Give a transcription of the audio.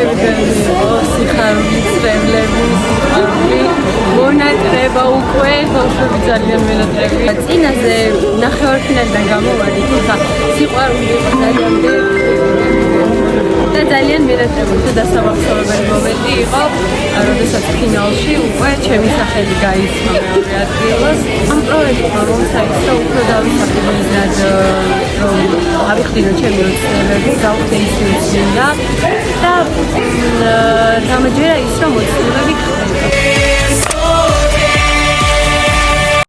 შემიძლია სიხარული, წრებლები, სიხარული, მონატრება უკვე, ბავშვები ძალიან მონატრები. წინაზე ნახევარფინალიდან გამოვარდი, თუმცა სიყვარული იყო ძალიან და ძალიან მონატრებული და სამახსოვრებელი მომენტი იყო, როდესაც ფინალში უკვე ჩემი სახელი გაიცნო მეორე ადგილას. ამ პროექტმა მომსაისო უფრო დავისახებინად რომ ავიხდინო ჩემი ოცნებები, გავხდე ის მინდა და დამჯერა ის რომ ოცნებები ხდება.